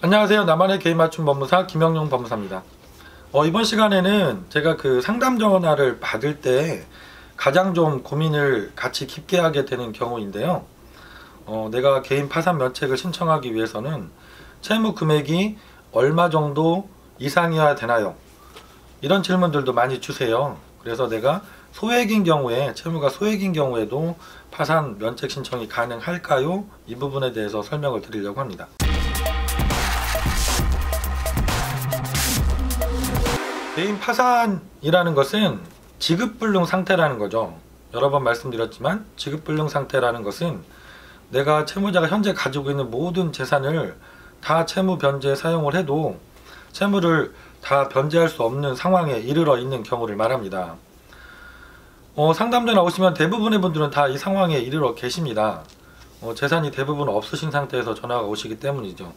안녕하세요. 나만의 개인 맞춤 법무사 김영용 법무사입니다. 이번 시간에는 제가 그 상담 전화를 받을 때 가장 좀 고민을 같이 깊게 하게 되는 경우인데요. 내가 개인 파산 면책을 신청하기 위해서는 채무 금액이 얼마 정도 이상이어야 되나요? 이런 질문들도 많이 주세요. 그래서 내가 소액인 경우에, 채무가 소액인 경우에도 파산 면책 신청이 가능할까요? 이 부분에 대해서 설명을 드리려고 합니다. 개인 파산이라는 것은 지급불능 상태라는 거죠. 여러 번 말씀드렸지만 지급불능 상태라는 것은 내가 채무자가 현재 가지고 있는 모든 재산을 다 채무 변제에 사용을 해도 채무를 다 변제할 수 없는 상황에 이르러 있는 경우를 말합니다. 상담 전화 오시면 대부분의 분들은 다 이 상황에 이르러 계십니다. 재산이 대부분 없으신 상태에서 전화가 오시기 때문이죠.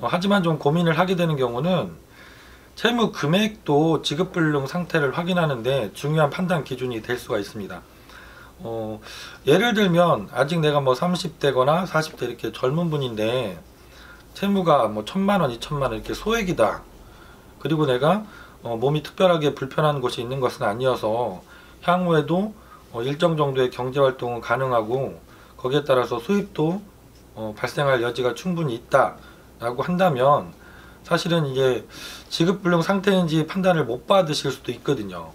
하지만 좀 고민을 하게 되는 경우는 채무 금액도 지급불능 상태를 확인하는데 중요한 판단 기준이 될 수가 있습니다. 예를 들면 아직 내가 30대거나 40대 이렇게 젊은 분인데 채무가 1,000만원, 2,000만원 이렇게 소액이다. 그리고 내가 몸이 특별하게 불편한 곳이 있는 것은 아니어서 향후에도 일정 정도의 경제활동은 가능하고 거기에 따라서 수입도 발생할 여지가 충분히 있다 라고 한다면 사실은 이게 지급불능 상태인지 판단을 못 받으실 수도 있거든요.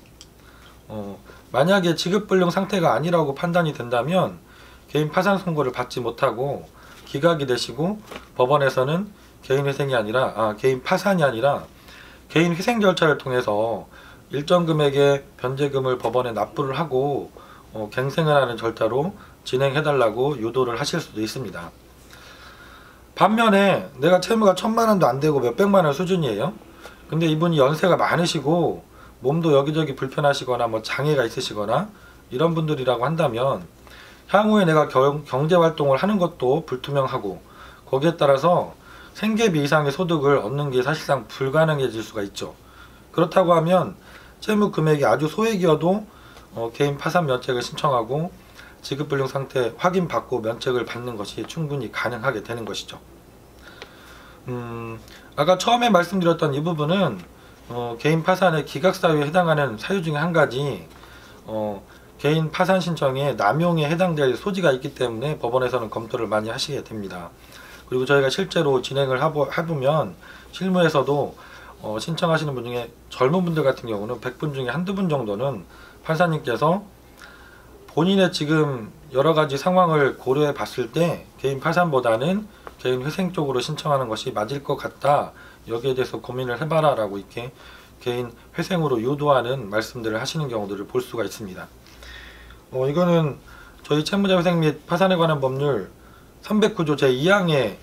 만약에 지급불능 상태가 아니라고 판단이 된다면 개인 파산 선고를 받지 못하고 기각이 되시고 법원에서는 개인 파산이 아니라 개인 회생 절차를 통해서 일정 금액의 변제금을 법원에 납부를 하고 갱생을 하는 절차로 진행해달라고 유도를 하실 수도 있습니다. 반면에 내가 채무가 1,000만원도 안되고 몇백만원 수준이에요. 근데 이분이 연세가 많으시고 몸도 여기저기 불편하시거나 장애가 있으시거나 이런 분들이라고 한다면 향후에 내가 경제활동을 하는 것도 불투명하고 거기에 따라서 생계비 이상의 소득을 얻는 게 사실상 불가능해질 수가 있죠. 그렇다고 하면 채무 금액이 아주 소액이어도 개인 파산 면책을 신청하고 지급불능 상태 확인받고 면책을 받는 것이 충분히 가능하게 되는 것이죠. 아까 처음에 말씀드렸던 이 부분은 개인 파산의 기각사유에 해당하는 사유 중에 한 가지 개인 파산 신청에 남용에 해당될 소지가 있기 때문에 법원에서는 검토를 많이 하시게 됩니다. 그리고 저희가 실제로 진행을 해보면 실무에서도 신청하시는 분 중에 젊은 분들 같은 경우는 100분 중에 한두 분 정도는 판사님께서 본인의 지금 여러가지 상황을 고려해 봤을 때 개인 파산보다는 개인 회생 쪽으로 신청하는 것이 맞을 것 같다. 여기에 대해서 고민을 해봐라 라고 이렇게 개인 회생으로 유도하는 말씀들을 하시는 경우들을 볼 수가 있습니다. 이거는 저희 채무자 회생 및 파산에 관한 법률 309조 제2항에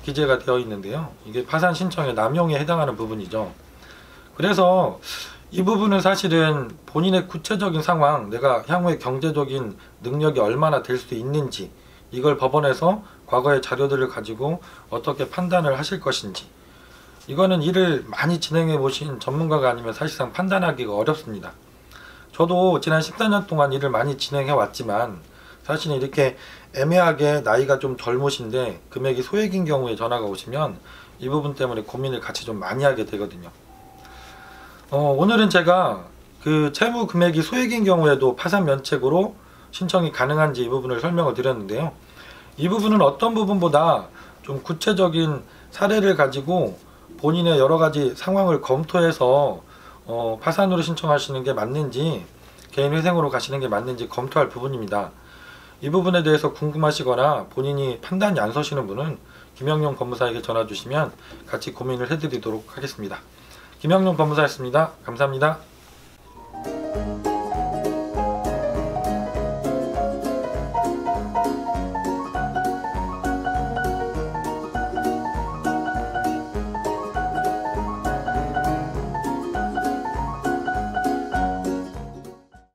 기재가 되어 있는데요. 이게 파산 신청의 남용에 해당하는 부분이죠. 그래서 이 부분은 사실은 본인의 구체적인 상황, 내가 향후에 경제적인 능력이 얼마나 될 수 있는지 이걸 법원에서 과거의 자료들을 가지고 어떻게 판단을 하실 것인지 이거는 일을 많이 진행해 보신 전문가가 아니면 사실상 판단하기가 어렵습니다. 저도 지난 14년 동안 일을 많이 진행해 왔지만 사실은 이렇게 애매하게 나이가 좀 젊으신데 금액이 소액인 경우에 전화가 오시면 이 부분 때문에 고민을 같이 좀 많이 하게 되거든요. 오늘은 제가 그 채무 금액이 소액인 경우에도 파산 면책으로 신청이 가능한지 이 부분을 설명을 드렸는데요. 이 부분은 어떤 부분보다 좀 구체적인 사례를 가지고 본인의 여러가지 상황을 검토해서 파산으로 신청하시는 게 맞는지 개인 회생으로 가시는 게 맞는지 검토할 부분입니다. 이 부분에 대해서 궁금하시거나 본인이 판단이 안 서시는 분은 김영용 법무사에게 전화 주시면 같이 고민을 해드리도록 하겠습니다. 김영용 법무사였습니다. 감사합니다.